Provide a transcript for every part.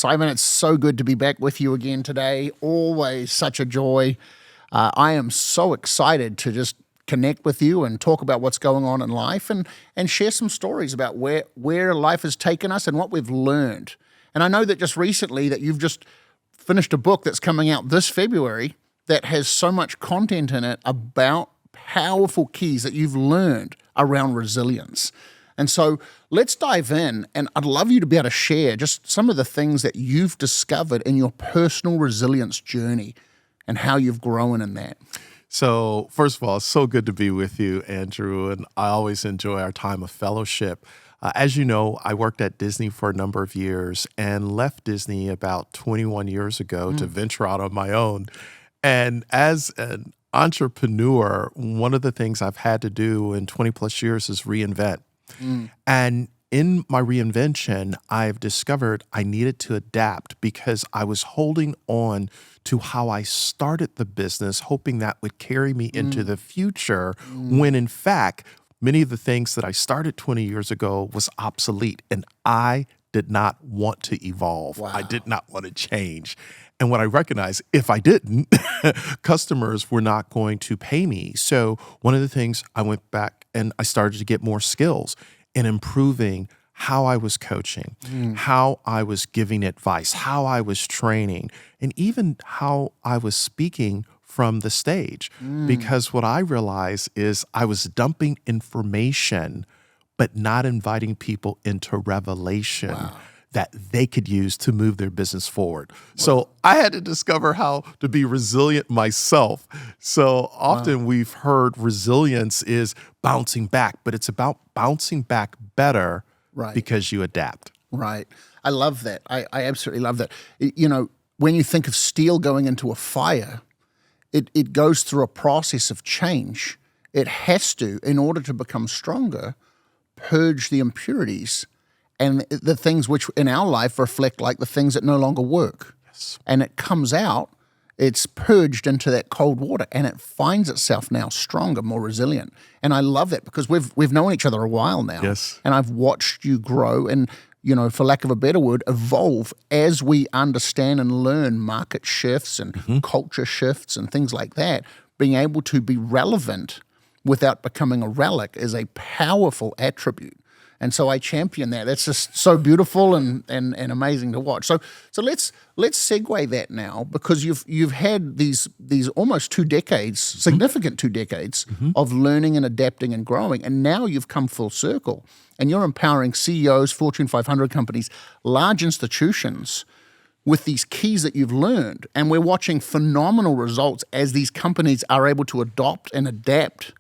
Simon, it's so good to be back with you again today. Always such a joy. I am so excited to just connect with you and talk about what's going on in life and share some stories about where life has taken us and what we've learned. And I know that just recently that you've just finished a book that's coming out this February that has so much content in it about powerful keys that you've learned around resilience. And so let's dive in, and I'd love you to be able to share just some of the things that you've discovered in your personal resilience journey and how you've grown in that. So first of all, it's so good to be with you, Andrew, and I always enjoy our time of fellowship. As you know, I worked at Disney for a number of years and left Disney about 21 years ago to venture out on my own. And as an entrepreneur, one of the things I've had to do in 20 plus years is reinvent. And in my reinvention, I've discovered I needed to adapt because I was holding on to how I started the business, hoping that would carry me into the future, when in fact, many of the things that I started 20 years ago was obsolete, and I did not want to evolve. Wow. I did not want to change. And what I recognized, if I didn't, customers were not going to pay me. So one of the things, I went back and I started to get more skills in improving how I was coaching, how I was giving advice, how I was training, and even how I was speaking from the stage. Because what I realized is I was dumping information, but not inviting people into revelation that they could use to move their business forward. So I had to discover how to be resilient myself. So often we've heard resilience is bouncing back, but it's about bouncing back better because you adapt. Right. I love that. I absolutely love that. You know, when you think of steel going into a fire, it goes through a process of change. It has to, in order to become stronger, purge the impurities and the things which in our life reflect like the things that no longer work. Yes. And it comes out, it's purged into that cold water, and it finds itself now stronger, more resilient. And I love that because we've known each other a while now. Yes. And I've watched you grow and, you know, for lack of a better word, evolve as we understand and learn market shifts and culture shifts and things like that. Being able to be relevant without becoming a relic is a powerful attribute. And so I champion that. That's just so beautiful and amazing to watch. So let's segue that now, because you've had these almost 2 decades, significant 2 decades of learning and adapting and growing, and now you've come full circle, and you're empowering CEOs, Fortune 500 companies, large institutions with these keys that you've learned, and we're watching phenomenal results as these companies are able to adopt and adapt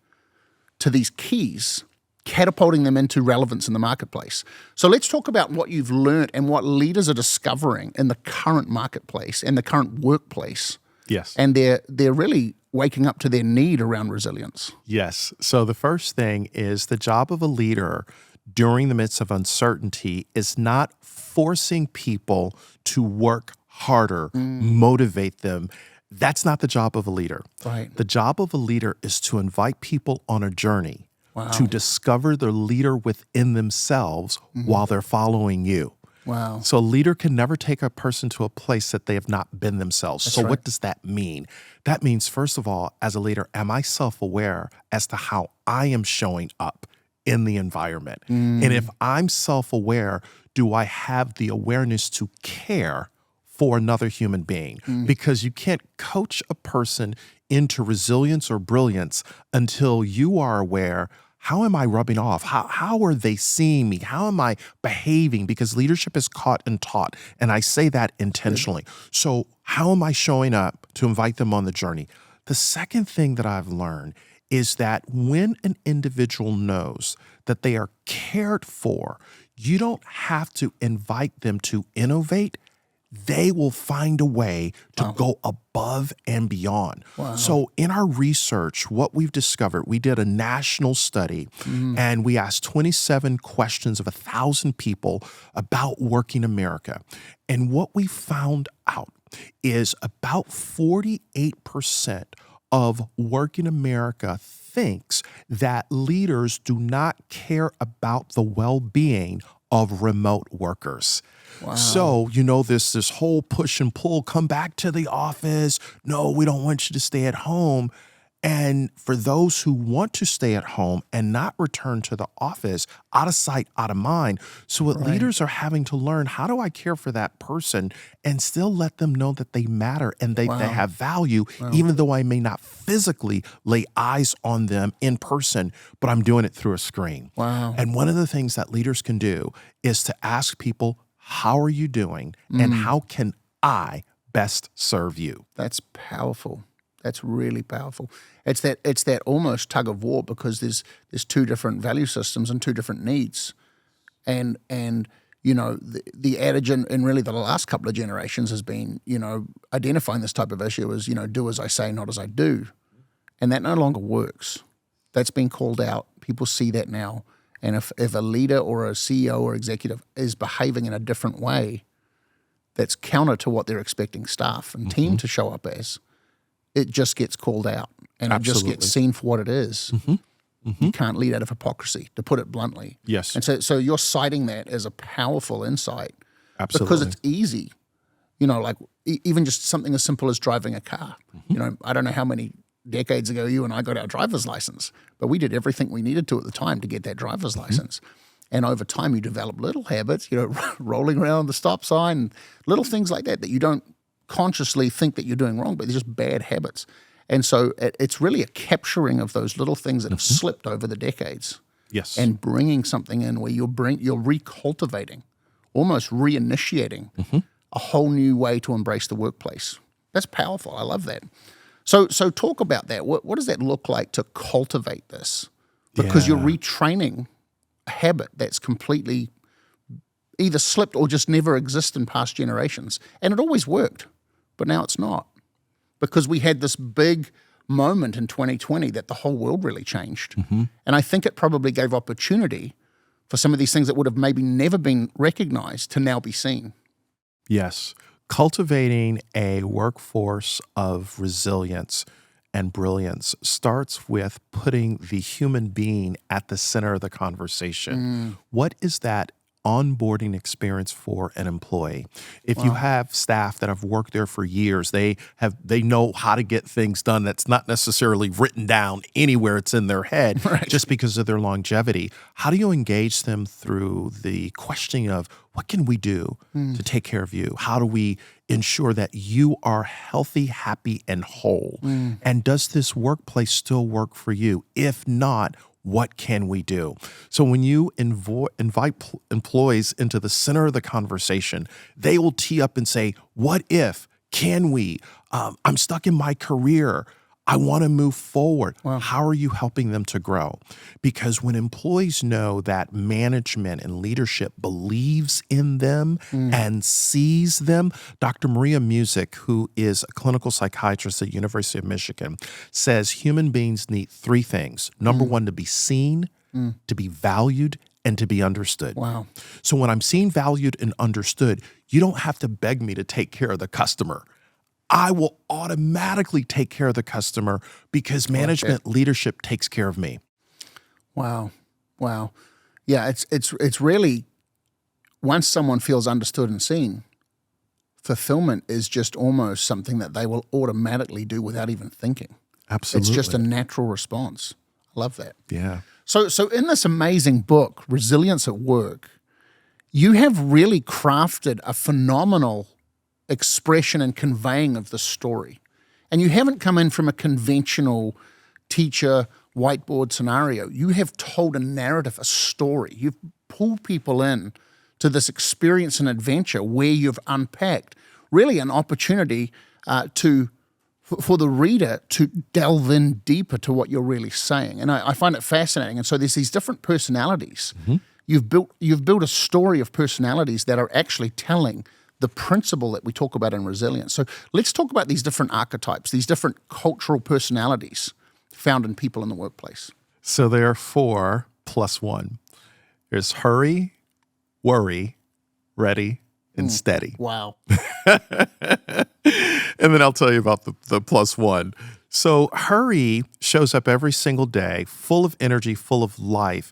to these keys, catapulting them into relevance in the marketplace. So let's talk about what you've learned and what leaders are discovering in the current marketplace and the current workplace. Yes. And they're really waking up to their need around resilience. Yes. So the first thing is the job of a leader during the midst of uncertainty is not forcing people to work harder, motivate them. That's not the job of a leader. Right. The job of a leader is to invite people on a journey to discover the leader within themselves while they're following you. Wow. So a leader can never take a person to a place that they have not been themselves. So what does that mean? That means, first of all, as a leader, am I self-aware as to how I am showing up in the environment? And if I'm self-aware, do I have the awareness to care for another human being? Because you can't coach a person into resilience or brilliance until you are aware, how am I rubbing off? How are they seeing me? How am I behaving? Because leadership is caught and taught, and I say that intentionally. So how am I showing up to invite them on the journey? The second thing that I've learned is that when an individual knows that they are cared for, you don't have to invite them to innovate. They will find a way to go above and beyond. So in our research, what we've discovered, we did a national study and we asked 27 questions of 1,000 people about working America. And what we found out is about 48% of working America thinks that leaders do not care about the well-being of remote workers. Wow. So, this whole push and pull, come back to the office. No, we don't want you to stay at home. And for those who want to stay at home and not return to the office, out of sight, out of mind. So what leaders are having to learn, how do I care for that person and still let them know that they matter and they have value, even though I may not physically lay eyes on them in person, but I'm doing it through a screen. Wow. And one of the things that leaders can do is to ask people, how are you doing? And how can I best serve you? That's powerful. That's really powerful. It's that almost tug of war, because there's two different value systems and two different needs, and the adage in really the last couple of generations has been identifying this type of issue as do as I say, not as I do, and that no longer works. That's been called out. People see that now, and if a leader or a CEO or executive is behaving in a different way, that's counter to what they're expecting staff and team to show up as, it just gets called out, and it just gets seen for what it is. You can't lead out of hypocrisy, to put it bluntly. Yes. And so you're citing that as a powerful insight. Absolutely. Because it's easy. Like even just something as simple as driving a car. I don't know how many decades ago you and I got our driver's license, but we did everything we needed to at the time to get that driver's license. And over time you develop little habits, rolling around the stop sign, little things like that you don't consciously think that you're doing wrong, but they're just bad habits. And so it's really a capturing of those little things that have slipped over the decades. Yes. And bringing something in where you're recultivating, almost reinitiating a whole new way to embrace the workplace. That's powerful. I love that. So talk about that. What does that look like to cultivate this? Because you're retraining a habit that's completely either slipped or just never existed in past generations. And it always worked, but now it's not. Because we had this big moment in 2020 that the whole world really changed. And I think it probably gave opportunity for some of these things that would have maybe never been recognized to now be seen. Yes. Cultivating a workforce of resilience and brilliance starts with putting the human being at the center of the conversation. What is that onboarding experience for an employee? If you have staff that have worked there for years, they know how to get things done that's not necessarily written down anywhere, it's in their head just because of their longevity. How do you engage them through the questioning of what can we do to take care of you? How do we ensure that you are healthy, happy, and whole? And does this workplace still work for you? If not, what can we do? So when you invite employees into the center of the conversation, they will tee up and say, what if? Can we? I'm stuck in my career. I want to move forward. How are you helping them to grow? Because when employees know that management and leadership believes in them and sees them, Dr. Maria Music, who is a clinical psychiatrist at University of Michigan, says human beings need three things. Number one, to be seen, to be valued, and to be understood. Wow. So when I'm seen, valued, and understood, you don't have to beg me to take care of the customer. I will automatically take care of the customer because management leadership takes care of me. Wow. Yeah, it's really, once someone feels understood and seen, fulfillment is just almost something that they will automatically do without even thinking. Absolutely. It's just a natural response. I love that. Yeah. So in this amazing book, Resilience at Work, you have really crafted a phenomenal expression and conveying of the story. And you haven't come in from a conventional teacher whiteboard scenario. You have told a narrative, a story. You've pulled people in to this experience and adventure where you've unpacked really an opportunity for the reader to delve in deeper to what you're really saying. And I find it fascinating. And so there's these different personalities. You've built a story of personalities that are actually telling the principle that we talk about in resilience. So let's talk about these different archetypes, these different cultural personalities found in people in the workplace. So there are 4 plus 1. There's hurry, worry, ready, and steady. Wow. And then I'll tell you about the plus 1. So hurry shows up every single day, full of energy, full of life,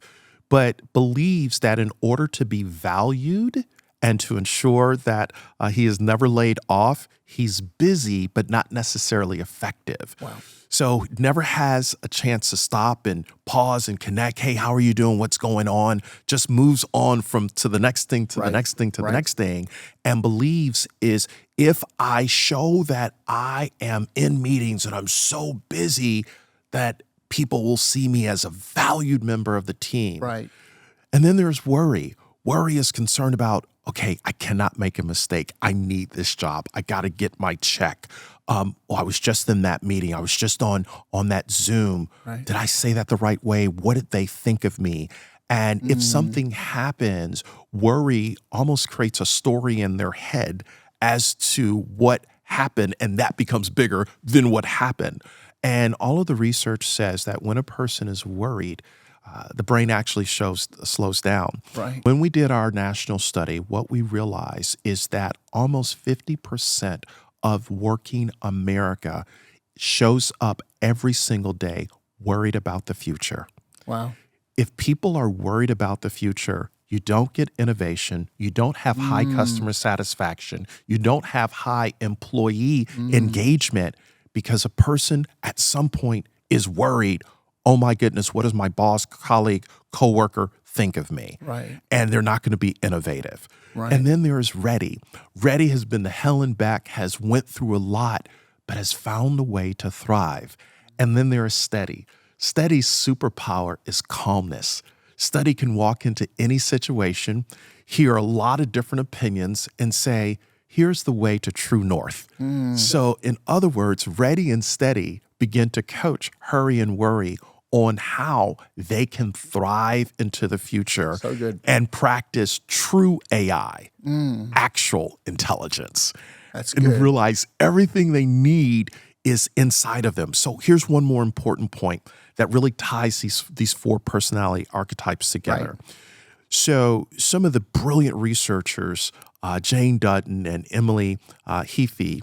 but believes that in order to be valued and to ensure that he is never laid off, he's busy but not necessarily effective. Wow. So never has a chance to stop and pause and connect. Hey, how are you doing? What's going on? Just moves on to the next thing, to the next thing, to the next thing, and believes is if I show that I am in meetings and I'm so busy that people will see me as a valued member of the team. Right. And then there's worry. Worry is concerned about, okay, I cannot make a mistake. I need this job. I got to get my check. I was just in that meeting. I was just on that Zoom. Right. Did I say that the right way? What did they think of me? And if something happens, worry almost creates a story in their head as to what happened, and that becomes bigger than what happened. And all of the research says that when a person is worried, the brain actually slows down. Right. When we did our national study, what we realized is that almost 50% of working America shows up every single day worried about the future. Wow. If people are worried about the future, you don't get innovation, you don't have high customer satisfaction, you don't have high employee engagement, because a person at some point is worried, oh my goodness, what does my boss, colleague, coworker think of me? Right. And they're not going to be innovative. Right. And then there's Ready. Ready has been the hell and back, has went through a lot, but has found a way to thrive. And then there is Steady. Steady's superpower is calmness. Steady can walk into any situation, hear a lot of different opinions, and say, here's the way to true north. So in other words, Ready and Steady begin to coach Hurry and Worry on how they can thrive into the future So good. and practice true AI, actual intelligence. That's and good. realize everything they need is inside of them. So here's one more important point that really ties these four personality archetypes together. Right. So some of the brilliant researchers, Jane Dutton and Emily Heafy,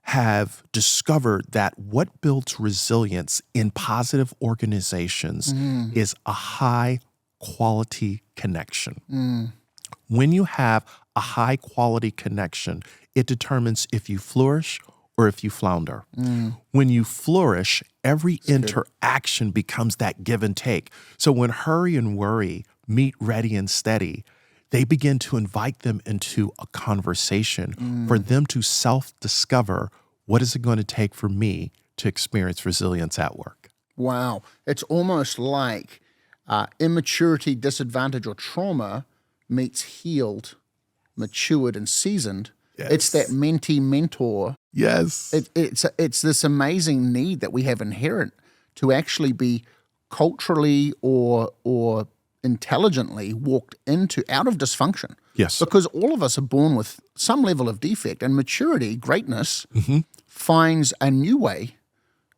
have discovered that what builds resilience in positive organizations is a high quality connection. When you have a high quality connection, it determines if you flourish or if you flounder. When you flourish, every interaction becomes that give and take. So when Hurry and Worry meet Ready and Steady, they begin to invite them into a conversation for them to self-discover, what is it going to take for me to experience resilience at work? Wow. It's almost like immaturity, disadvantage, or trauma meets healed, matured, and seasoned. Yes. It's that mentee-mentor. Yes. It's this amazing need that we have inherent to actually be culturally or intelligently walked out of dysfunction. Yes. Because all of us are born with some level of defect, and maturity, greatness, finds a new way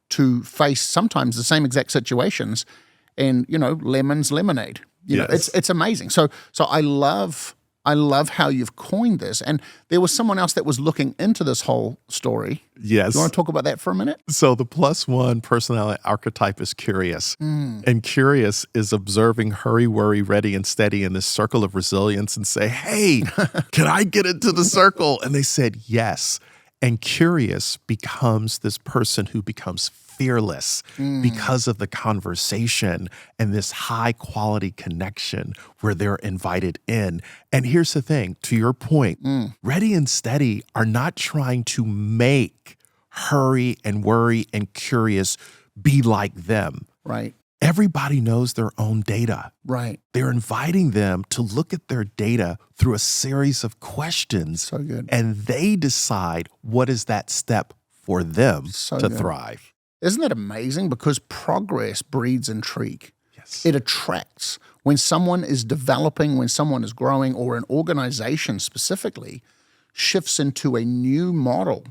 to face sometimes the same exact situations, and lemons lemonade. You know, Yes. it's amazing. So I love how you've coined this. And there was someone else that was looking into this whole story. Yes. You want to talk about that for a minute? So the +1 personality archetype is curious. And curious is observing Hurry, Worry, Ready, and Steady in this circle of resilience and say, hey, can I get into the circle? And they said yes. And curious becomes this person who becomes fearless because of the conversation and this high quality connection where they're invited in. And here's the thing, to your point, Ready and Steady are not trying to make Hurry and Worry and Curious be like them. Right. Everybody knows their own data. Right. They're inviting them to look at their data through a series of questions. So good. And they decide what is that step for them So to good. thrive. Isn't that amazing? Because progress breeds intrigue. Yes. It attracts. When someone is developing, when someone is growing, or an organization specifically shifts into a new model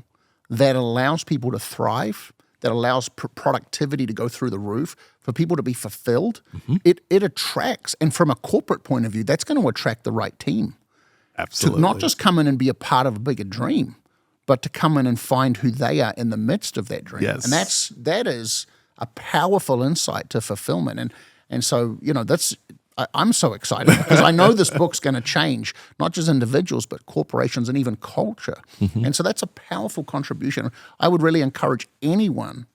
that allows people to thrive, that allows productivity to go through the roof, for people to be fulfilled, it attracts. And from a corporate point of view, that's going to attract the right team. Absolutely. To not just come in and be a part of a bigger dream, but to come in and find who they are in the midst of that dream. Yes. And that is a powerful insight to fulfillment. And so, I'm so excited because I know this book's going to change not just individuals, but corporations and even culture. And so that's a powerful contribution. I would really encourage anyone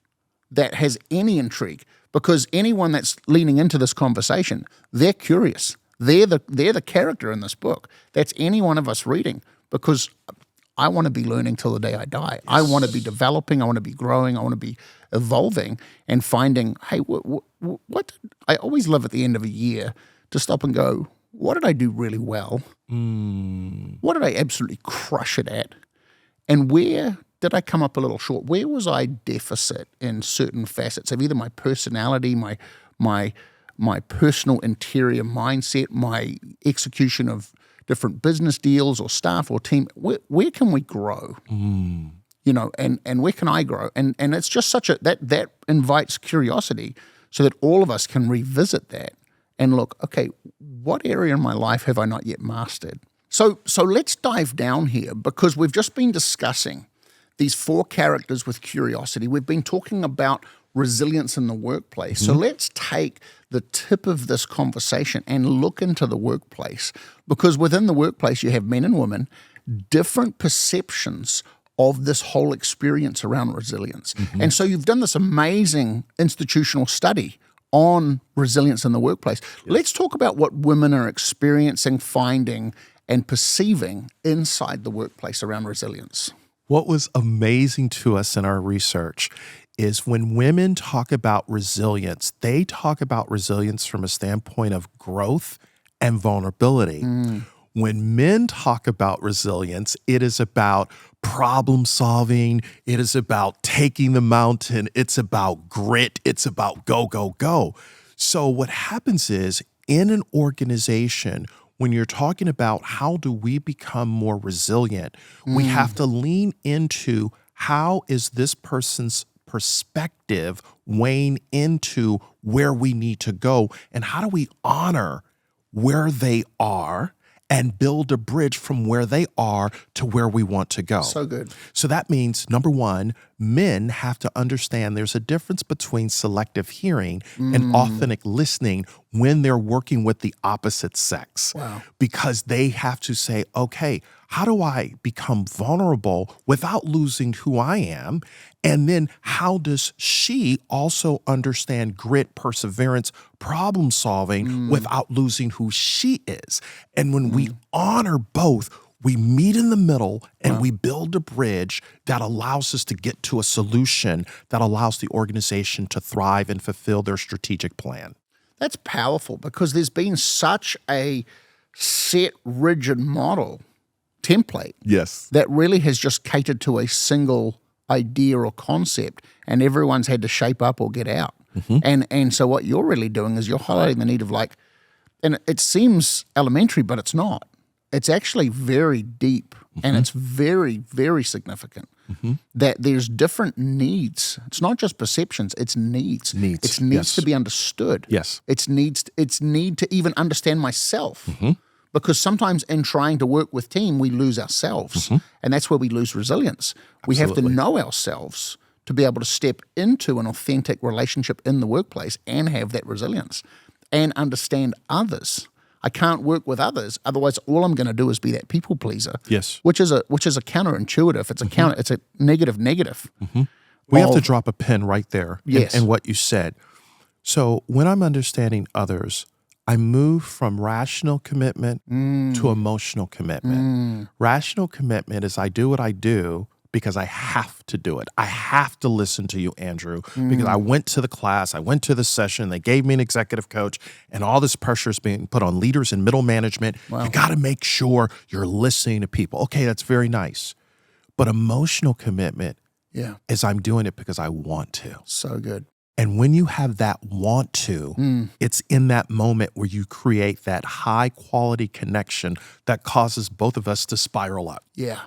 that has any intrigue, because anyone that's leaning into this conversation, they're curious. They're the character in this book. That's any one of us reading, because I want to be learning till the day I die. Yes. I want to be developing. I want to be growing. I want to be evolving and finding, hey, what I always love at the end of a year to stop and go, what did I do really well? What did I absolutely crush it at? And where did I come up a little short? Where was I deficit in certain facets of either my personality, my personal interior mindset, my execution of different business deals or staff or team? Where can we grow? You know, and where can I grow? And it's just such that invites curiosity, so that all of us can revisit that and look, okay, what area in my life have I not yet mastered? So let's dive down here, because we've just been discussing these 4 characters with curiosity. We've been talking about resilience in the workplace. So let's take the tip of this conversation and look into the workplace, because within the workplace you have men and women, different perceptions of this whole experience around resilience. And so you've done this amazing institutional study on resilience in the workplace. Let's talk about what women are experiencing, finding, and perceiving inside the workplace around resilience. What was amazing to us in our research is when women talk about resilience, they talk about resilience from a standpoint of growth and vulnerability. When men talk about resilience, it is about problem solving. It is about taking the mountain. It's about grit. It's about go, go, go. So what happens is, in an organization, when you're talking about how do we become more resilient, we have to lean into how is this person's perspective weighing into where we need to go, and how do we honor where they are and build a bridge from where they are to where we want to go. So good. So that means, number one, men have to understand there's a difference between selective hearing and authentic listening when they're working with the opposite sex. Wow. Because they have to say, okay, how do I become vulnerable without losing who I am? And then how does she also understand grit, perseverance, problem solving without losing who she is? And when we honor both, we meet in the middle and we build a bridge that allows us to get to a solution that allows the organization to thrive and fulfill their strategic plan. That's powerful, because there's been such a set, rigid model template that really has just catered to a single idea or concept, and everyone's had to shape up or get out. And so what you're really doing is you're highlighting the need of, like, and it seems elementary, but it's not. It's actually very deep, and it's very, very significant that there's different needs. It's not just perceptions, it's needs. It's needs to be understood. It's need to even understand myself. Because sometimes in trying to work with team, we lose ourselves, and that's where we lose resilience. We have to know ourselves to be able to step into an authentic relationship in the workplace and have that resilience and understand others. I can't work with others, otherwise all I'm going to do is be that people pleaser. Which is a counterintuitive. It's a it's a negative. We have to drop a pin right there in what you said. So when I'm understanding others, I move from rational commitment to emotional commitment. Rational commitment is I do what I do because I have to do it. I have to listen to you, Andrew, because I went to the class, I went to the session, they gave me an executive coach, and all this pressure is being put on leaders and middle management. You got to make sure you're listening to people. Okay, that's very nice. But emotional commitment is I'm doing it because I want to. So good. And when you have that want to, it's in that moment where you create that high quality connection that causes both of us to spiral up. Yeah.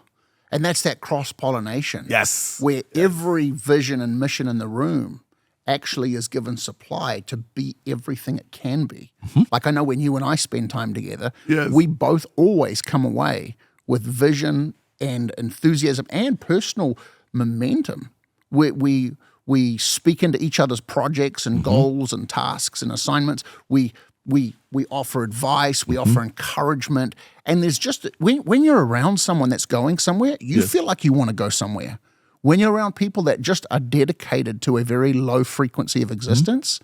And that's that cross-pollination. Yes. Where every vision and mission in the room actually is given supply to be everything it can be. Like, I know when you and I spend time together, we both always come away with vision and enthusiasm and personal momentum. We speak into each other's projects and goals and tasks and assignments. We we offer advice, we offer encouragement, and there's just when you're around someone that's going somewhere, you feel like you want to go somewhere. When you're around people that just are dedicated to a very low frequency of existence,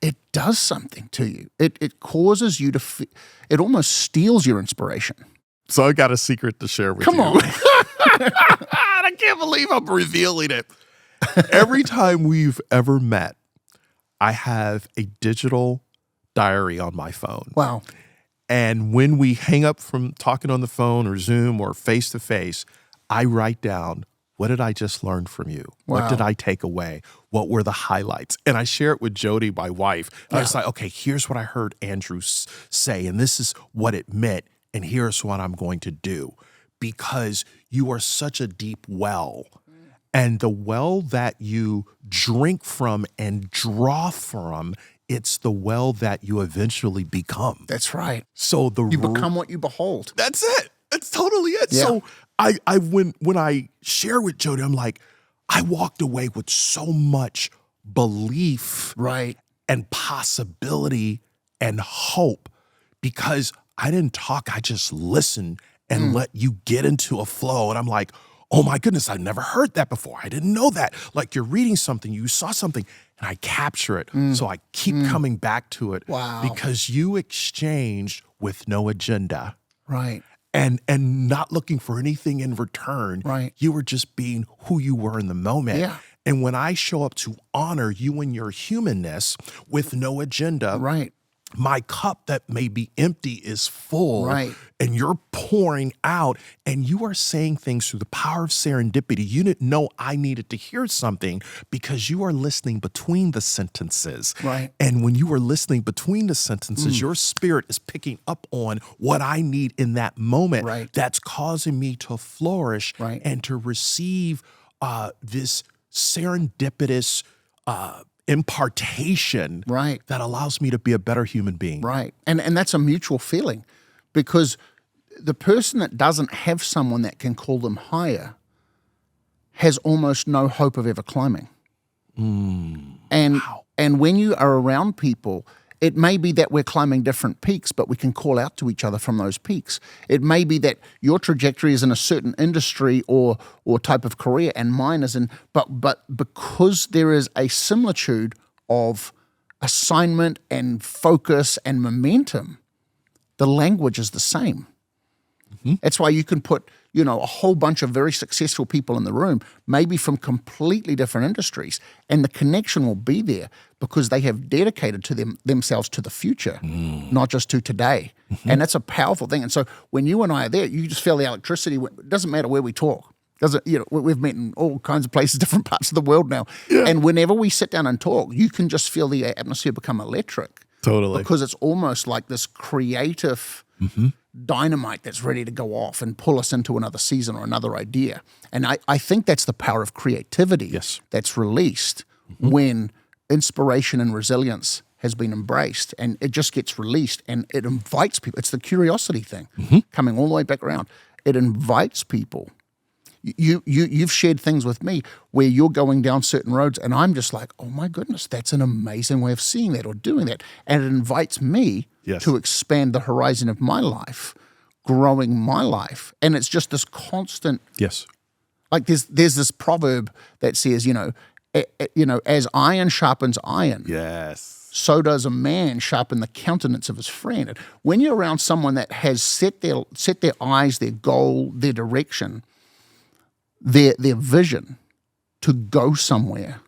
it does something to you. It causes you to it almost steals your inspiration. So I got a secret to share with you. Come on. I can't believe I'm revealing it. Every time we've ever met, I have a digital diary on my phone. Wow. And when we hang up from talking on the phone or Zoom or face-to-face, I write down, what did I just learn from you? Wow. What did I take away? What were the highlights? And I share it with Jody, my wife. And I was like, okay, here's what I heard Andrew say, and this is what it meant, and here's what I'm going to do. Because you are such a deep well, and the well that you drink from and draw from, it's the well that you eventually become. That's right. So You become what you behold. That's it. That's totally it. Yeah. So when I share with Jody, I'm like, I walked away with so much belief Right. and possibility and hope because I didn't talk. I just listened and let you get into a flow. And I'm like, oh my goodness, I never heard that before. I didn't know that. Like you're reading something, you saw something, and I capture it. So I keep coming back to it. Wow. Because you exchanged with no agenda. Right. And not looking for anything in return. Right. You were just being who you were in the moment. Yeah. And when I show up to honor you and your humanness with no agenda, Right. my cup that may be empty is full. Right. And you're pouring out and you are saying things through the power of serendipity. You didn't know I needed to hear something because you are listening between the sentences. Right. And when you are listening between the sentences, your spirit is picking up on what I need in that moment. Right. That's causing me to flourish Right. and to receive this serendipitous impartation Right. that allows me to be a better human being. Right. And that's a mutual feeling because the person that doesn't have someone that can call them higher has almost no hope of ever climbing. And when you are around people, it may be that we're climbing different peaks, but we can call out to each other from those peaks. It may be that your trajectory is in a certain industry or type of career, and mine is in. But because there is a similitude of assignment and focus and momentum, the language is the same. That's why you can put, a whole bunch of very successful people in the room, maybe from completely different industries, and the connection will be there because they have dedicated to themselves to the future, not just to today. And that's a powerful thing. And so when you and I are there, you just feel the electricity. It doesn't matter where we talk. We've met in all kinds of places, different parts of the world now. Yeah. And whenever we sit down and talk, you can just feel the atmosphere become electric. Totally. Because it's almost like this creative dynamite that's ready to go off and pull us into another season or another idea. And I think that's the power of creativity that's released when inspiration and resilience has been embraced, and it just gets released and it invites people. It's the curiosity thing coming all the way back around. It invites people. You've shared things with me where you're going down certain roads and I'm just like, oh my goodness, that's an amazing way of seeing that or doing that. And it invites me to expand the horizon of my life, growing my life. And it's just this constant, like there's this proverb that says, as iron sharpens iron. Yes. So does a man sharpen the countenance of his friend. And when you're around someone that has set their eyes, their goal, their direction, their vision to go somewhere,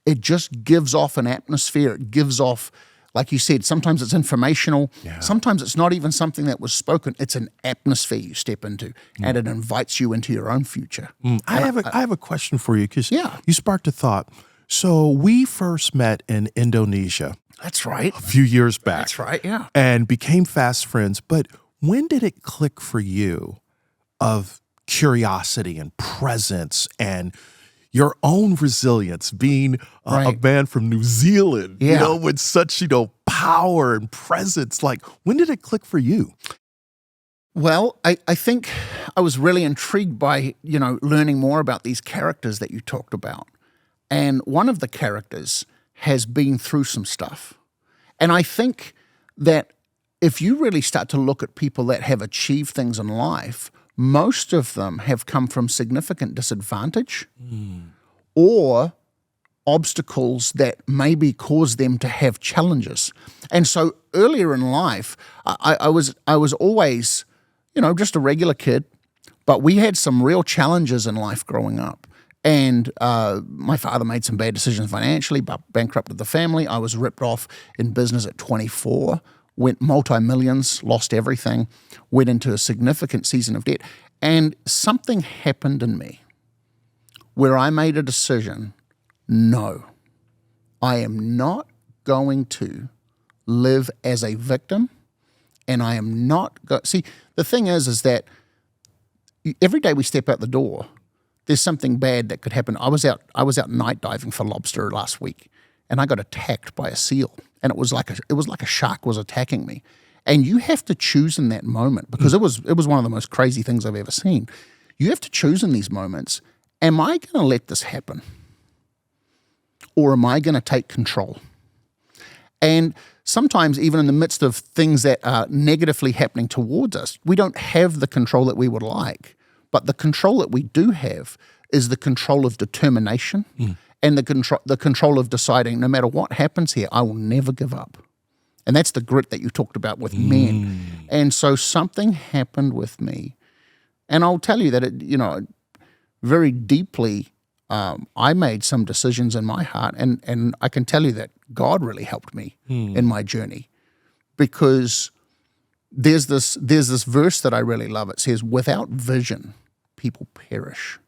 it just gives off an atmosphere. It gives off, like you said, sometimes it's informational. Yeah. Sometimes it's not even something that was spoken. It's an atmosphere you step into, and it invites you into your own future. I have a question for you because you sparked a thought. So we first met in Indonesia. That's right. A few years back. That's right, yeah. And became fast friends. But when did it click for you of curiosity and presence and your own resilience, being a man from New Zealand, with such, power and presence? Like, when did it click for you? Well, I think I was really intrigued by, learning more about these characters that you talked about. And one of the characters has been through some stuff. And I think that if you really start to look at people that have achieved things in life, most of them have come from significant disadvantage or obstacles that maybe cause them to have challenges. And so earlier in life, I was always, just a regular kid, but we had some real challenges in life growing up. And my father made some bad decisions financially, bankrupted the family. I was ripped off in business at 24, went multi-millions, lost everything, went into a significant season of debt. And something happened in me where I made a decision, no, I am not going to live as a victim, and I am not see, the thing is that every day we step out the door, there's something bad that could happen. I was out night diving for lobster last week, and I got attacked by a seal, and it was like a shark was attacking me. And you have to choose in that moment, because it was one of the most crazy things I've ever seen. You have to choose in these moments, am I going to let this happen? Or am I going to take control? And sometimes even in the midst of things that are negatively happening towards us, we don't have the control that we would like. But the control that we do have is the control of determination and the control of deciding no matter what happens here, I will never give up. And that's the grit that you talked about with men. And so something happened with me. And I'll tell you that it, very deeply, I made some decisions in my heart, and I can tell you that God really helped me in my journey, because there's this verse that I really love. It says, without vision, people perish.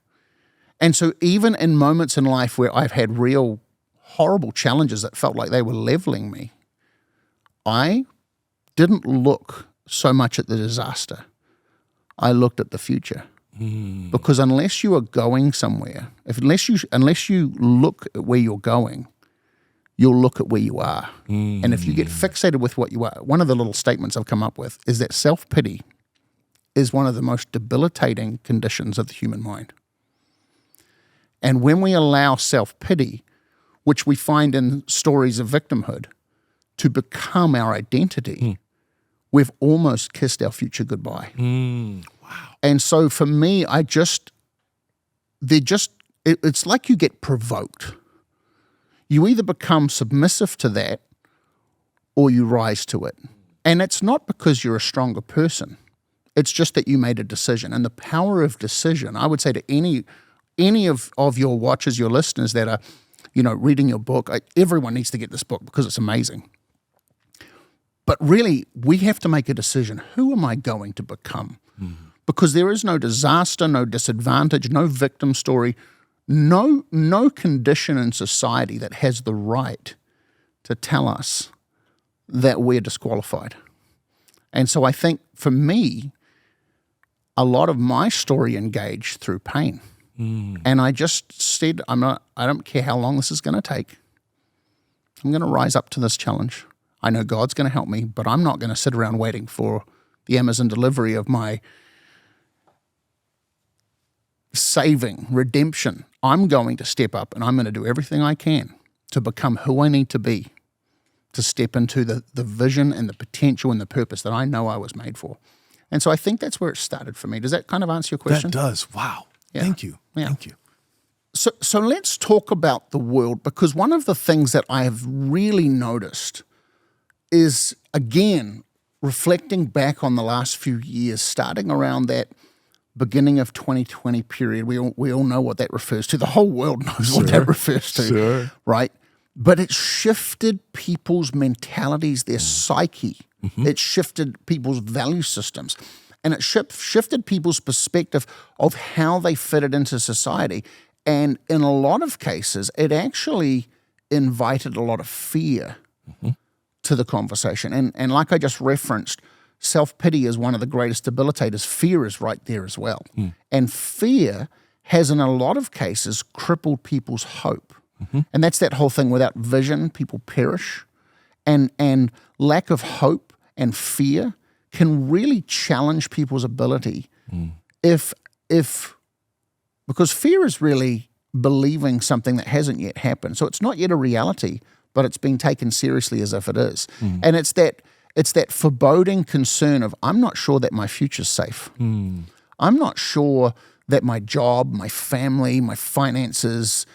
And so even in moments in life where I've had real horrible challenges that felt like they were leveling me, I didn't look so much at the disaster. I looked at the future. Because unless you are going somewhere, unless you look at where you're going, you'll look at where you are. And if you get fixated with what you are, one of the little statements I've come up with is that self-pity is one of the most debilitating conditions of the human mind. And when we allow self-pity, which we find in stories of victimhood, to become our identity, we've almost kissed our future goodbye. Wow. And so for me, it's like you get provoked. You either become submissive to that or you rise to it. And it's not because you're a stronger person. It's just that you made a decision. And the power of decision, I would say to any of your watchers, your listeners that are, reading your book, everyone needs to get this book because it's amazing. But really, we have to make a decision. Who am I going to become? Because there is no disaster, no disadvantage, no victim story, no condition in society that has the right to tell us that we're disqualified. And so I think for me, a lot of my story engaged through pain. And I just said, I don't care how long this is going to take. I'm going to rise up to this challenge. I know God's going to help me, but I'm not going to sit around waiting for the Amazon delivery of my saving, redemption. I'm going to step up, and I'm going to do everything I can to become who I need to be, to step into the vision and the potential and the purpose that I know I was made for. And so I think that's where it started for me. Does that kind of answer your question? That does. Wow. Yeah. Thank you. Yeah. Thank you. So let's talk about the world, because one of the things that I have really noticed is, again, reflecting back on the last few years, starting around that beginning of 2020 period. We all know what that refers to. The whole world knows what that refers to, right? But it shifted people's mentalities, their psyche. It shifted people's value systems. And it shifted people's perspective of how they fitted into society. And in a lot of cases, it actually invited a lot of fear to the conversation. And like I just referenced, self-pity is one of the greatest debilitators. Fear is right there as well. And fear has, in a lot of cases, crippled people's hope. And that's that whole thing, without vision, people perish. And lack of hope and fear can really challenge people's ability because fear is really believing something that hasn't yet happened. So it's not yet a reality, but it's being taken seriously as if it is. And it's It's that foreboding concern of, I'm not sure that my future's safe. I'm not sure that my job, my family, my finances,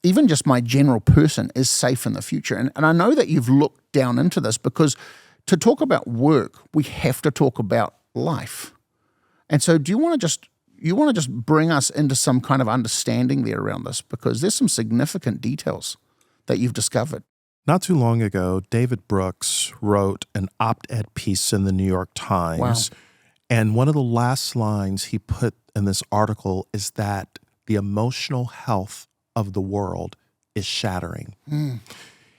even just my general person is safe in the future. And I know that you've looked down into this, because to talk about work, we have to talk about life. And so do you want to just bring us into some kind of understanding there around this? Because there's some significant details that you've discovered. Not too long ago, David Brooks wrote an op-ed piece in the New York Times. Wow. And one of the last lines he put in this article is that the emotional health of the world is shattering.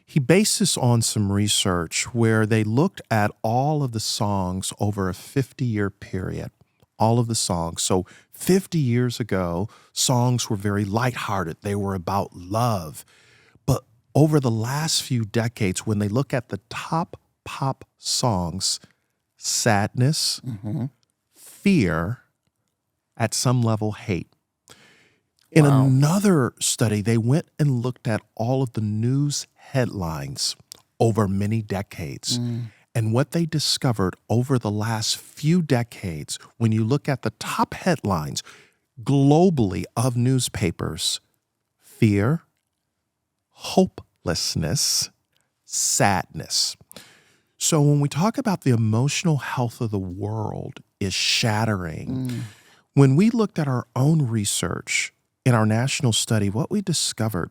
He based this on some research where they looked at all of the songs over a 50-year period. All of the songs. So 50 years ago, songs were very lighthearted. They were about love. But over the last few decades, when they look at the top pop songs, sadness, fear, at some level, hate. In another study, they went and looked at all of the news headlines over many decades. And what they discovered over the last few decades, when you look at the top headlines globally of newspapers, fear, hopelessness, sadness. So when we talk about the emotional health of the world is shattering, when we looked at our own research in our national study, what we discovered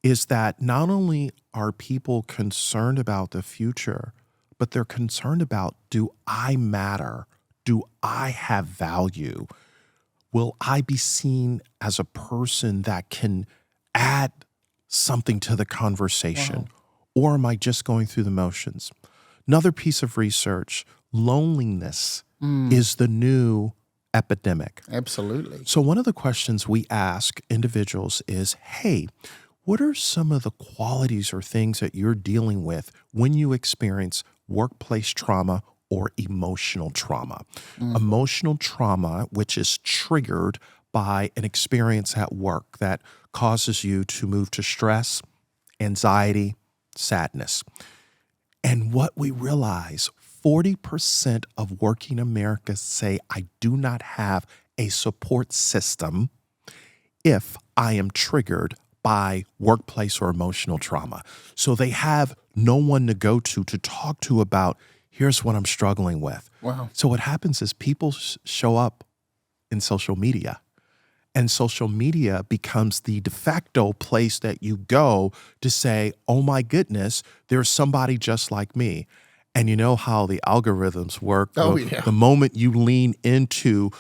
is that not only are people concerned about the future, but they're concerned about, do I matter? Do I have value? Will I be seen as a person that can add something to the conversation? Or am I just going through the motions? Another piece of research, loneliness is the new epidemic. Absolutely. So one of the questions we ask individuals is, hey, what are some of the qualities or things that you're dealing with when you experience workplace trauma or emotional trauma? Emotional trauma, which is triggered by an experience at work that causes you to move to stress, anxiety, sadness. And what we realize, 40% of working Americans say, I do not have a support system if I am triggered by workplace or emotional trauma. So they have no one to go to talk to about, here's what I'm struggling with. Wow. So what happens is people show up in social media, and social media becomes the de facto place that you go to say, oh my goodness, there's somebody just like me. And you know how the algorithms work. The moment you lean into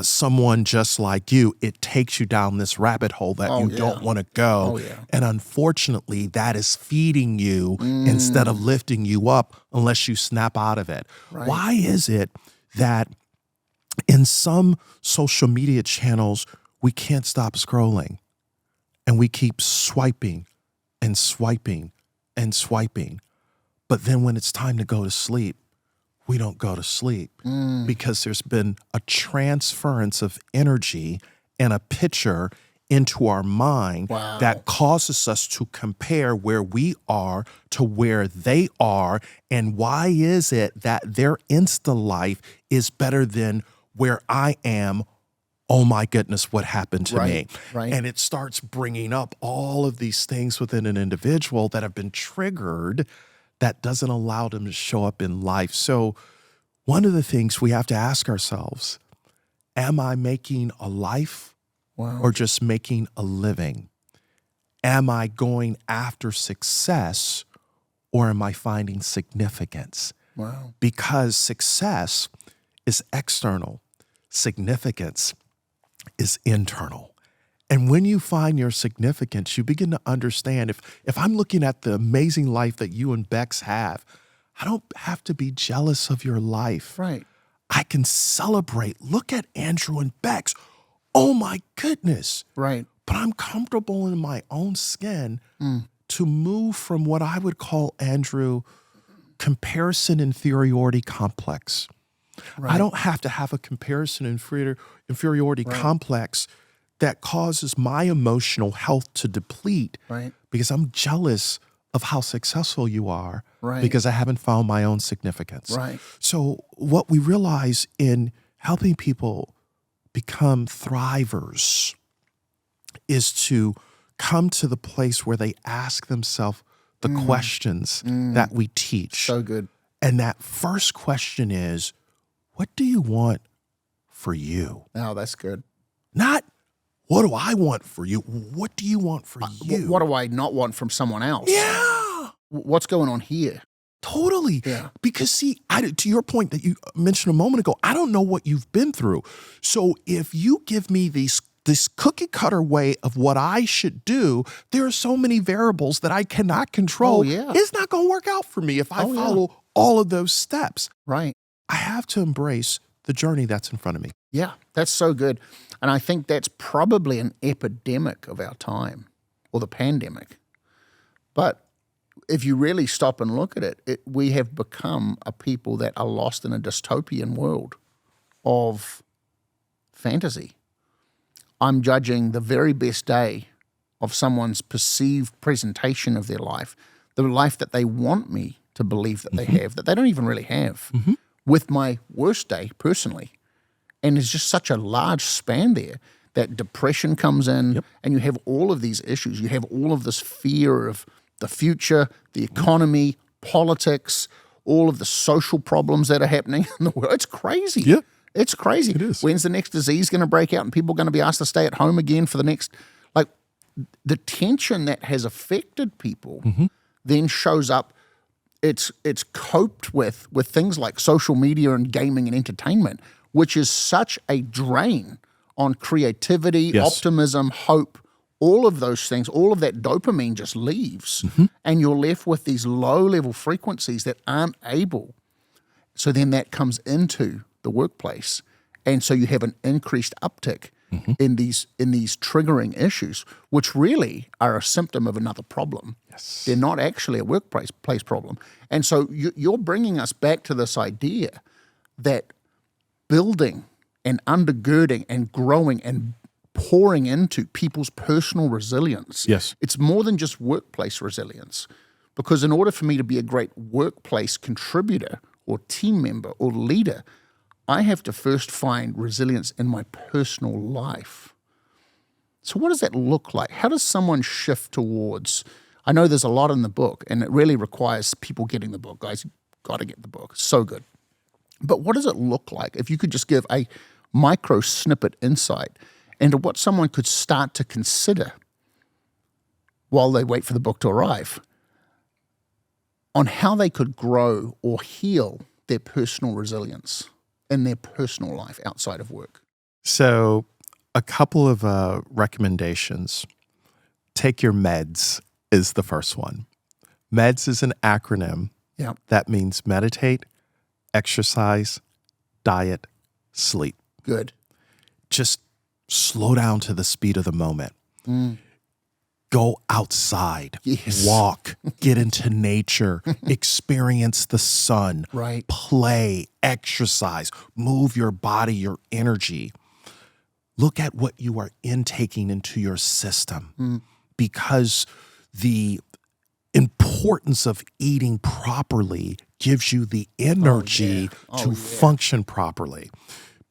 someone just like you, it takes you down this rabbit hole that you don't want to go. And unfortunately, that is feeding you instead of lifting you up unless you snap out of it. Why is it that in some social media channels, we can't stop scrolling and we keep swiping and swiping and swiping? But then when it's time to go to sleep, we don't go to sleep because there's been a transference of energy and a picture into our mind that causes us to compare where we are to where they are. And why is it that their Insta life is better than where I am? Oh my goodness, what happened to me? And it starts bringing up all of these things within an individual that have been triggered that doesn't allow them to show up in life. So one of the things we have to ask ourselves, am I making a life or just making a living? Am I going after success or am I finding significance? Because success is external, significance is internal. And when you find your significance, you begin to understand if I'm looking at the amazing life that you and Bex have, I don't have to be jealous of your life. I can celebrate. Look at Andrew and Bex. Oh my goodness. But I'm comfortable in my own skin to move from what I would call, Andrew, comparison inferiority complex. I don't have to have a comparison inferiority complex that causes my emotional health to deplete because I'm jealous of how successful you are Right. because I haven't found my own significance. Right. So what we realize in helping people become thrivers is to come to the place where they ask themselves the questions that we teach. So good. And that first question is, what do you want for you? Oh, that's good. Not, what do I want for you? What do you want for you? What do I not want from someone else? Yeah, What's going on here? totally. Yeah. Because see, to your point that you mentioned a moment ago, I don't know what you've been through. So if you give me this cookie cutter way of what I should do, there are so many variables that I cannot control. Oh, yeah. It's not going to work out for me if I Oh, yeah. follow all of those steps. Right. I have to embrace the journey that's in front of me. Yeah, that's so good. And I think that's probably an epidemic of our time, or the pandemic. But if you really stop and look at it, we have become a people that are lost in a dystopian world of fantasy. I'm judging the very best day of someone's perceived presentation of their life, the life that they want me to believe that they have, that they don't even really have, with my worst day personally. And there's just such a large span there that depression comes in, and you have all of these issues. You have all of this fear of the future, the economy, politics, all of the social problems that are happening in the world. It's crazy. Yeah. It's crazy. It is. When's the next disease going to break out and people are going to be asked to stay at home again for the next, like, the tension that has affected people then shows up. It's coped with things like social media and gaming and entertainment, which is such a drain on creativity, Yes. optimism, hope, all of those things. All of that dopamine just leaves, and you're left with these low-level frequencies that aren't able. So then that comes into the workplace, and so you have an increased uptick in these triggering issues, which really are a symptom of another problem. Yes. They're not actually a workplace problem. And so you're bringing us back to this idea that building and undergirding and growing and pouring into people's personal resilience. Yes. It's more than just workplace resilience, because in order for me to be a great workplace contributor or team member or leader, I have to first find resilience in my personal life. So what does that look like? How does someone shift towards, I know there's a lot in the book, and it really requires people getting the book. Guys, you've got to get the book. It's so good. But what does it look like if you could just give a micro snippet insight into what someone could start to consider while they wait for the book to arrive on how they could grow or heal their personal resilience in their personal life outside of work? So a couple of recommendations. Take your meds is the first one. MEDS is an acronym Yeah. that means meditate, exercise, diet, sleep. Good. Just slow down to the speed of the moment. Go outside, Yes. walk, get into nature, experience the sun, Right. play, exercise, move your body, your energy. Look at what you are intaking into your system, because the importance of eating properly gives you the energy to function properly.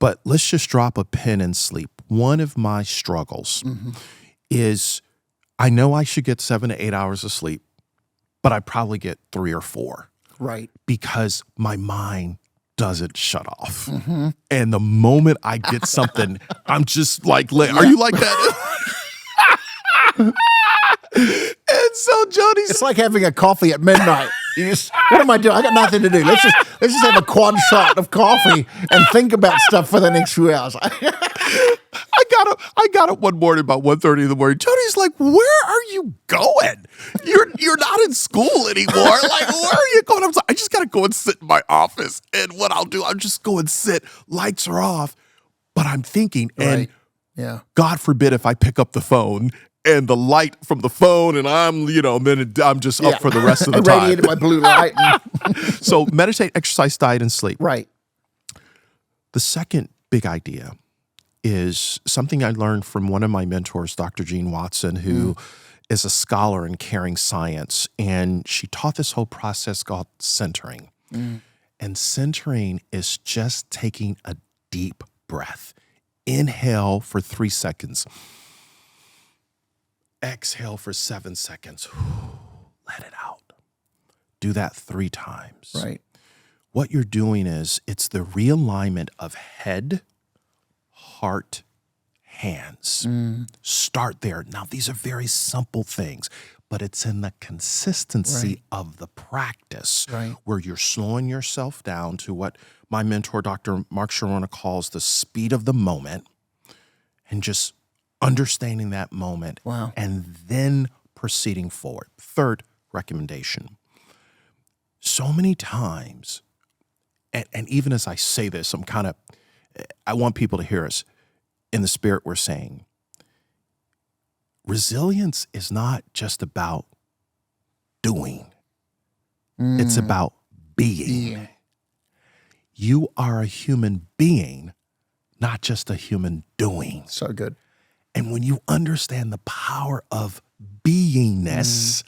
But let's just drop a pin in sleep. One of my struggles is I know I should get 7 to 8 hours of sleep, but I probably get 3 or 4 Right. because my mind doesn't shut off. And the moment I get something, I'm just like, are you like that? And so Jody's It's like having a coffee at midnight. You just, what am I doing? I got nothing to do. Let's just have a quad shot of coffee and think about stuff for the next few hours. I got up one morning about 1:30 in the morning. Jody's like, where are you going? You're not in school anymore. Like, where are you going? I was like, I just got to go and sit in my office. And what I'll do, I'll just go and sit. Lights are off. But I'm thinking, and Right. Yeah. God forbid if I pick up the phone and the light from the phone and I'm just up for the rest of the time. Irradiated by blue light. So meditate, exercise, diet, and sleep. Right. The second big idea is something I learned from one of my mentors, Dr. Gene Watson, who is a scholar in caring science, and she taught this whole process called centering. And centering is just taking a deep breath. Inhale for 3 seconds. Exhale for 7 seconds. Let it out. Do that 3 times. Right. What you're doing is it's the realignment of head, heart, hands. Start there. Now, these are very simple things, but it's in the consistency of the practice where you're slowing yourself down to what my mentor, Dr. Mark Sharona, calls the speed of the moment, and just understanding that moment and then proceeding forward. Third recommendation. So many times, and even as I say this, I want people to hear us. In the spirit, we're saying resilience is not just about doing. It's about being. You are a human being, not just a human doing. So good. And when you understand the power of beingness,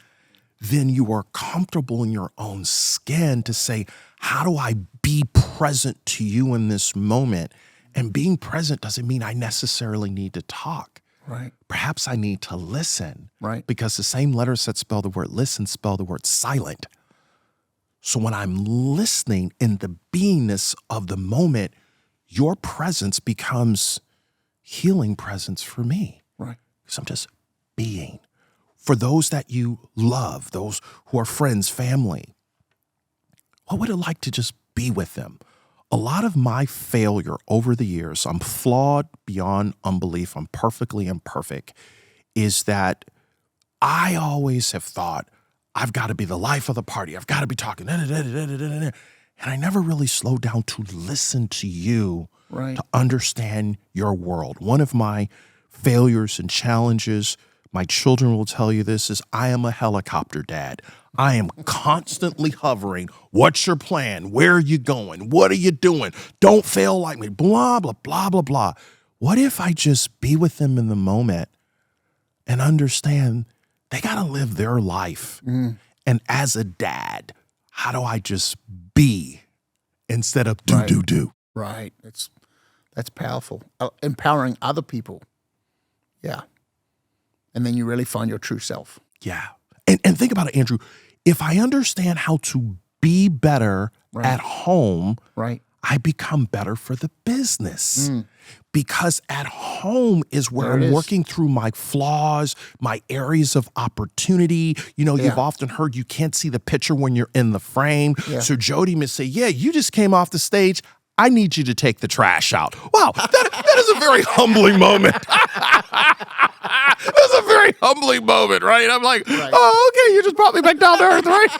then you are comfortable in your own skin to say, how do I be present to you in this moment? And being present doesn't mean I necessarily need to talk. Right. Perhaps I need to listen. Right. Because the same letters that spell the word listen spell the word silent. So when I'm listening in the beingness of the moment, your presence becomes healing presence for me. Right. Because I'm just being. For those that you love, those who are friends, family, what would it like to just be with them? A lot of my failure over the years, I'm flawed beyond unbelief, I'm perfectly imperfect, is that I always have thought, I've got to be the life of the party. I've got to be talking. And I never really slowed down to listen to you, to understand your world. One of my failures and challenges, my children will tell you this, is I am a helicopter dad. I am constantly hovering. What's your plan? Where are you going? What are you doing? Don't fail like me. Blah, blah, blah, blah, blah. What if I just be with them in the moment and understand they got to live their life? And as a dad, how do I just be instead of do? Right. That's powerful. Empowering other people. Yeah. And then you really find your true self. Yeah. And think about it, Andrew. If I understand how to be better at home, I become better for the business. Because at home is where I'm working through my flaws, my areas of opportunity. You know, you've often heard you can't see the picture when you're in the frame. So Jody may say, you just came off the stage. I need you to take the trash out. Wow, that is a very humbling moment. That's a very humbling moment, right? I'm like, oh, okay, you just brought me back down to earth, right?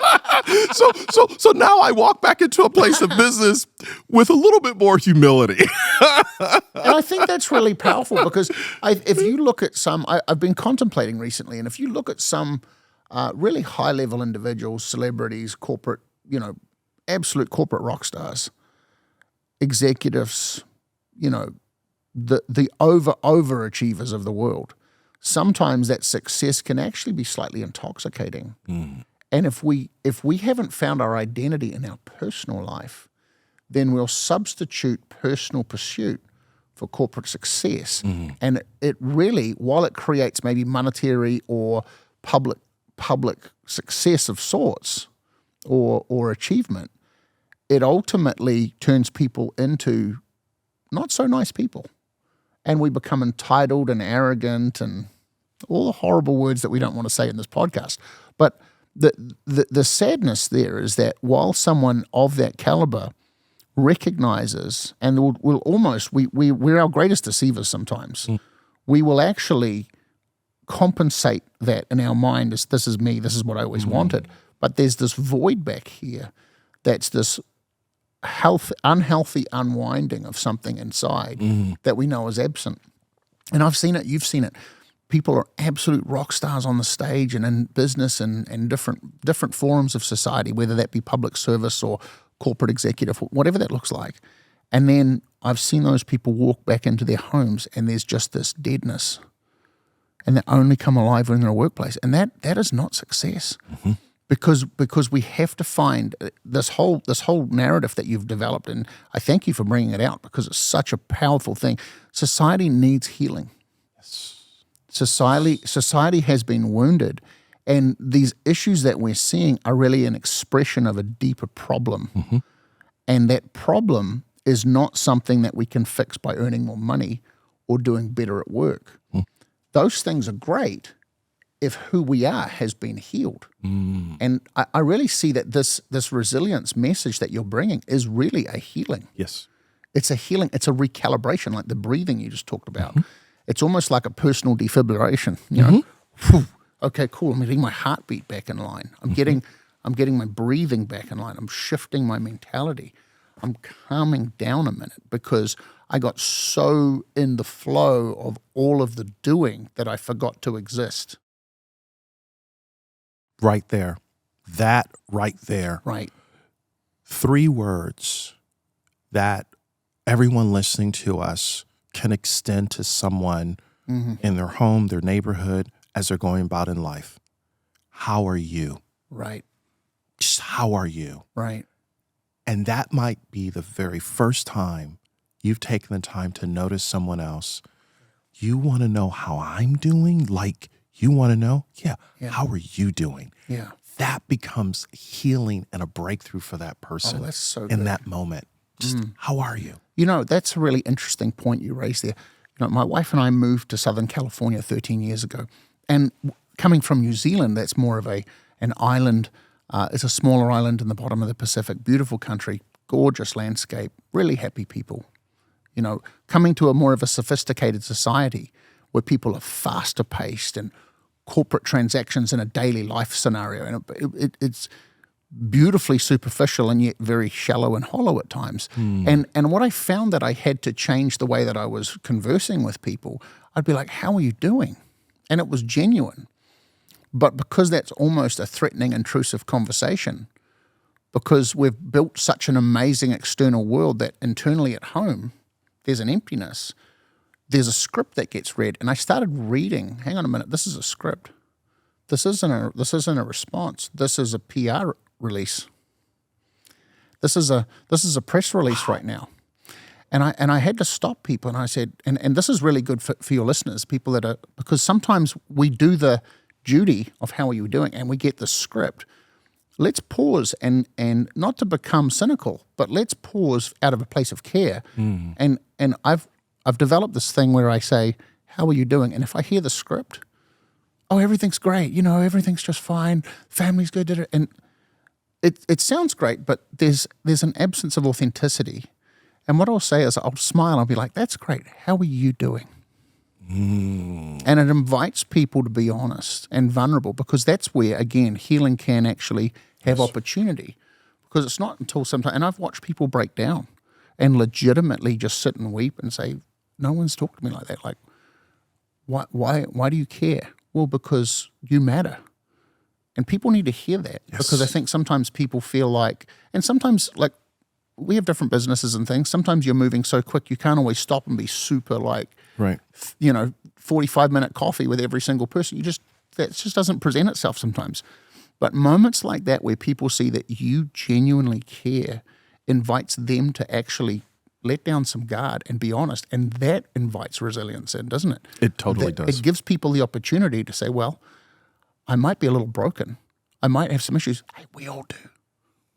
So now I walk back into a place of business with a little bit more humility. And I think that's really powerful because if you look at some, I've been contemplating recently, and if you look at some really high-level individuals, celebrities, corporate, absolute corporate rock stars, executives, the overachievers of the world, sometimes that success can actually be slightly intoxicating. And if we haven't found our identity in our personal life, then we'll substitute personal pursuit for corporate success. And it really, while it creates maybe monetary or public success of sorts or achievement, it ultimately turns people into not so nice people. And we become entitled and arrogant and all the horrible words that we don't want to say in this podcast. But the sadness there is that while someone of that caliber recognizes, and we're our greatest deceivers sometimes, we will actually compensate that in our mind as this is me, this is what I always wanted. But there's this void back here that's this unhealthy unwinding of something inside that we know is absent. And I've seen it, you've seen it. People are absolute rock stars on the stage and in business and different forums of society, whether that be public service or corporate executive, whatever that looks like. And then I've seen those people walk back into their homes and there's just this deadness. and that only come alive when they're in a workplace. And that is not success. Because we have to find this whole narrative that you've developed, and I thank you for bringing it out because it's such a powerful thing. Society needs healing. Yes. Society has been wounded, and these issues that we're seeing are really an expression of a deeper problem. And that problem is not something that we can fix by earning more money or doing better at work. Those things are great if who we are has been healed. And I really see that this resilience message that you're bringing is really a healing. Yes. It's a healing. It's a recalibration, like the breathing you just talked about. It's almost like a personal defibrillation. You know, Whew. Okay, cool. I'm getting my heartbeat back in line. I'm getting my breathing back in line. I'm shifting my mentality. I'm calming down a minute because I got so in the flow of all of the doing that I forgot to exist. Right there. That right there. Right. 3 words that everyone listening to us can extend to someone in their home, their neighborhood, as they're going about in life. How are you? Right. Just how are you? Right. And that might be the very first time you've taken the time to notice someone else. You want to know how I'm doing? Like, you want to know? Yeah. How are you doing? Yeah. That becomes healing and a breakthrough for that person. Oh, that's so good. In that moment. Just how are you? You know, that's a really interesting point you raised there. You know, my wife and I moved to Southern California 13 years ago. And coming from New Zealand, that's more of an island. It's a smaller island in the bottom of the Pacific. Beautiful country, gorgeous landscape, really happy people. You know, coming to a more of a sophisticated society where people are faster paced and corporate transactions in a daily life scenario. And it's beautifully superficial and yet very shallow and hollow at times. And what I found that I had to change the way that I was conversing with people, I'd be like, how are you doing? And it was genuine. But because that's almost a threatening, intrusive conversation, because we've built such an amazing external world that internally at home, there's an emptiness. There's a script that gets read. And I started reading, hang on a minute, this is a script. This isn't a response. This is a PR release. This is a press release right now. And I had to stop people, and I said, and this is really good for your listeners, people that are, because sometimes we do the duty of how are you doing, and we get the script. Let's pause and not to become cynical, but let's pause out of a place of care. And I've developed this thing where I say, how are you doing? And if I hear the script, oh, everything's great, you know, everything's just fine, family's good, and it sounds great, but there's an absence of authenticity. And what I'll say is I'll smile, I'll be like, that's great, how are you doing? And it invites people to be honest and vulnerable, because that's where, again, healing can actually have opportunity. Because it's not until sometimes, and I've watched people break down and legitimately just sit and weep and say, no one's talked to me like that. Like, why do you care? Well, because you matter. And people need to hear that, because I think sometimes people feel like, and sometimes like we have different businesses and things. Sometimes you're moving so quick, you can't always stop and be super like, right, 45-minute coffee with every single person. That just doesn't present itself sometimes. But moments like that where people see that you genuinely care invites them to actually let down some guard and be honest. And that invites resilience in, doesn't it? It totally does. It gives people the opportunity to say, well, I might be a little broken. I might have some issues. Hey, we all do.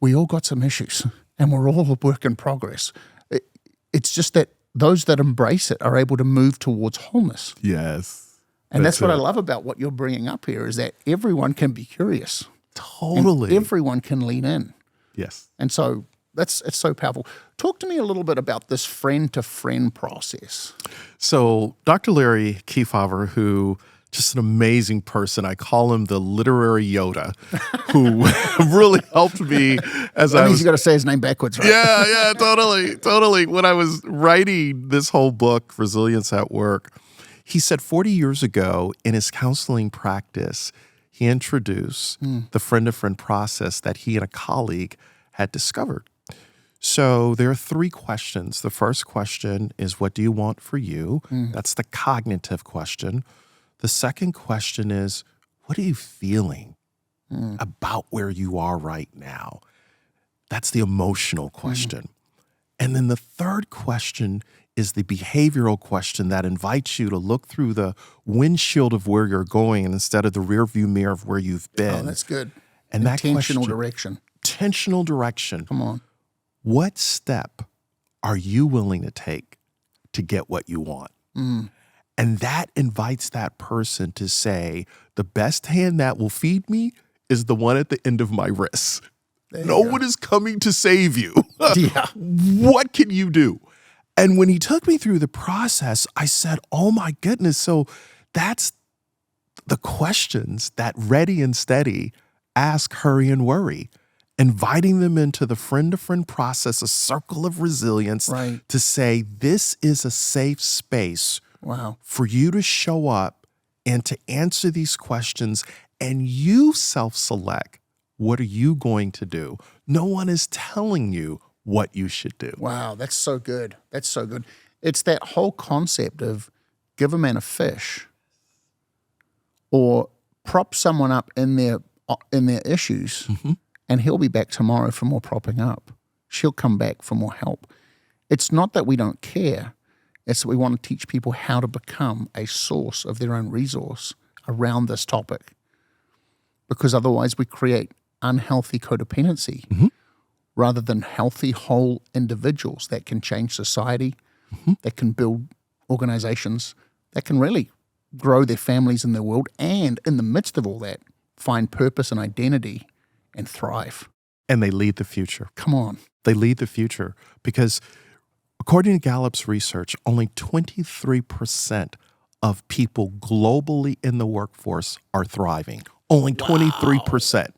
We all got some issues, and we're all a work in progress. It's just that those that embrace it are able to move towards wholeness. Yes. And that's what I love about what you're bringing up here, is that everyone can be curious. Totally. And everyone can lean in. Yes. And so it's so powerful. Talk to me a little bit about this friend-to-friend process. So Dr. Larry Kefauver, who just an amazing person. I call him the literary Yoda, who really helped me as that means you got to say his name backwards, right? Yeah, totally. When I was writing this whole book, Resilience at Work, he said 40 years ago in his counseling practice, he introduced the friend-to-friend process that he and a colleague had discovered. So there are 3 questions. The first question is, what do you want for you? That's the cognitive question. The second question is, what are you feeling about where you are right now? That's the emotional question. And then the third question is the behavioral question that invites you to look through the windshield of where you're going instead of the rearview mirror of where you've been. Oh, that's good. And that Intentional question, direction. intentional direction. Come on. What step are you willing to take to get what you want? And that invites that person to say, the best hand that will feed me is the one at the end of my wrist. No one is coming to save you. Yeah. What can you do? And when he took me through the process, I said, oh my goodness. So that's the questions that Ready and Steady ask, hurry, and worry. Inviting them into the friend-to-friend process, a circle of resilience, Right. to say, this is a safe space Wow. for you to show up and to answer these questions, and you self-select, what are you going to do? No one is telling you what you should do. Wow, that's so good. That's so good. It's that whole concept of give a man a fish or prop someone up in their issues, and he'll be back tomorrow for more propping up. She'll come back for more help. It's not that we don't care. It's that we want to teach people how to become a source of their own resource around this topic, because otherwise we create unhealthy codependency rather than healthy, whole individuals that can change society, that can build organizations, that can really grow their families and their world, and in the midst of all that, find purpose and identity and thrive. And they lead the future. Come on. They lead the future because according to Gallup's research, only 23% of people globally in the workforce are thriving. Only 23%.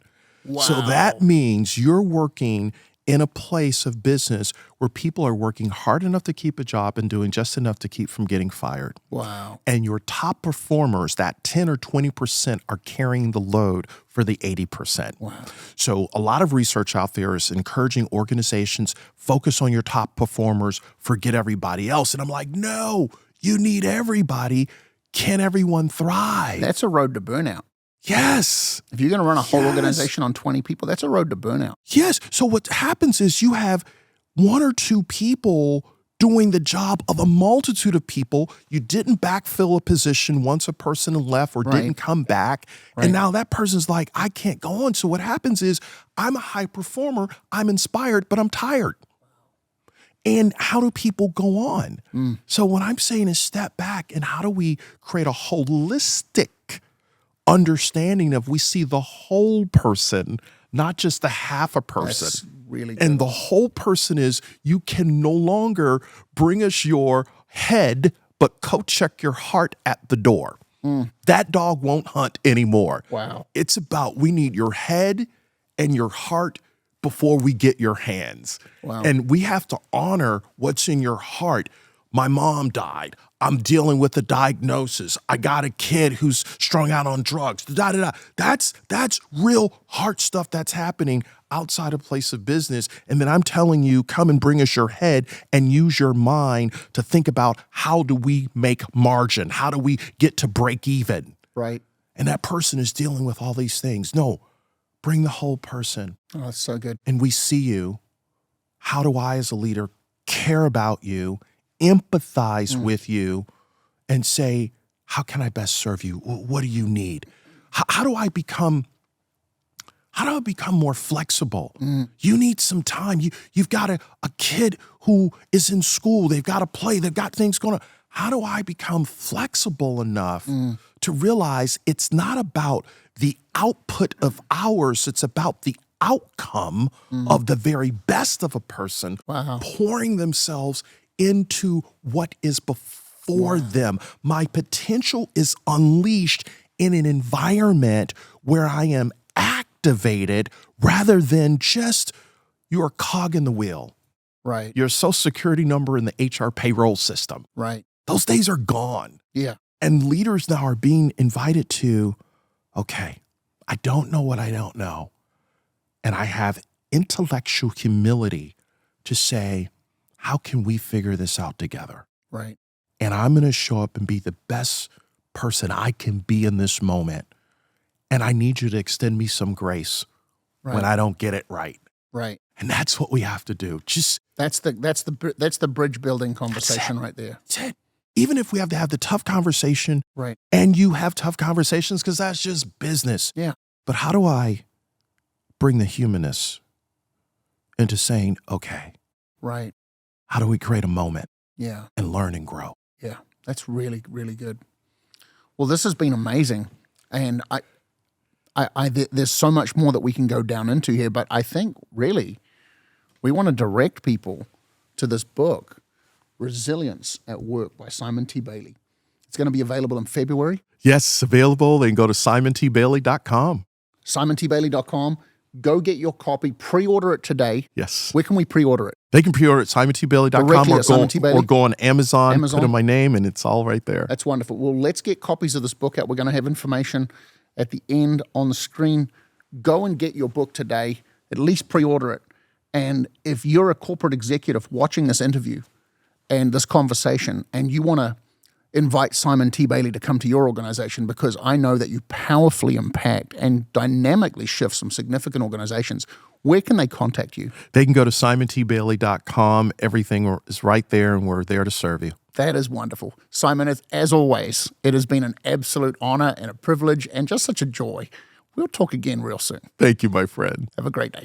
Wow. So that means you're working in a place of business where people are working hard enough to keep a job and doing just enough to keep from getting fired. Wow. And your top performers, that 10 or 20%, are carrying the load for the 80%. Wow. So a lot of research out there is encouraging organizations, focus on your top performers, forget everybody else. And I'm like, no, you need everybody. Can everyone thrive? That's a road to burnout. Yes. If you're going to run a whole Yes. organization on 20 people, that's a road to burnout. Yes. So what happens is you have one or two people doing the job of a multitude of people. You didn't backfill a position once a person left or didn't come back. Right. And now that person's like, I can't go on. So what happens is I'm a high performer, I'm inspired, but I'm tired. And how do people go on? So what I'm saying is step back, and how do we create a holistic understanding of, we see the whole person, not just the half a person. That's really good. And the whole person is, you can no longer bring us your head, but check your heart at the door. That dog won't hunt anymore. Wow. It's about, we need your head and your heart before we get your hands. Wow. And we have to honor what's in your heart. My mom died. I'm dealing with a diagnosis. I got a kid who's strung out on drugs. That's real heart stuff that's happening outside a place of business. And then I'm telling you, come and bring us your head and use your mind to think about, how do we make margin? How do we get to break even? Right. And that person is dealing with all these things. No, bring the whole person. Oh, that's so good. And we see you. How do I, as a leader, care about you, empathize with you, and say, how can I best serve you? What do you need? How do I become more flexible? You need some time. You've got a kid who is in school. They've got to play. They've got things going on. How do I become flexible enough to realize it's not about the output of hours, it's about the outcome of the very best of a person pouring themselves into what is before them. My potential is unleashed in an environment where I am activated rather than just your cog in the wheel, Right. your social security number in the HR payroll system. Right. Those days are gone. Yeah. And leaders now are being invited to, okay, I don't know what I don't know. And I have intellectual humility to say, how can we figure this out together? Right. And I'm going to show up and be the best person I can be in this moment. And I need you to extend me some grace when I don't get it right. Right. And that's what we have to do. Just that's the bridge building conversation right there. That's it. Even if we have to have the tough conversation, right? And you have tough conversations because that's just business. Yeah. But how do I bring the humanness into saying, okay, right? How do we create a moment? Yeah. And learn and grow? Yeah, that's really, really good. Well, this has been amazing, and there's so much more that we can go down into here, but I think really we want to direct people to this book, Resilience at Work by Simon T. Bailey. It's going to be available in February. Yes, available. Then go to simontbailey.com. simontbailey.com. Go get your copy. Pre-order it today. Yes. Where can we pre-order it? They can pre-order at simontbailey.com or go on Amazon, put in my name, and it's all right there. That's wonderful. Well, let's get copies of this book out. We're going to have information at the end on the screen. Go and get your book today. At least pre-order it. And if you're a corporate executive watching this interview and this conversation, and you want to invite Simon T. Bailey to come to your organization, because I know that you powerfully impact and dynamically shift some significant organizations, where can they contact you? They can go to simontbailey.com. Everything is right there, and we're there to serve you. That is wonderful. Simon, as always, it has been an absolute honor and a privilege and just such a joy. We'll talk again real soon. Thank you, my friend. Have a great day.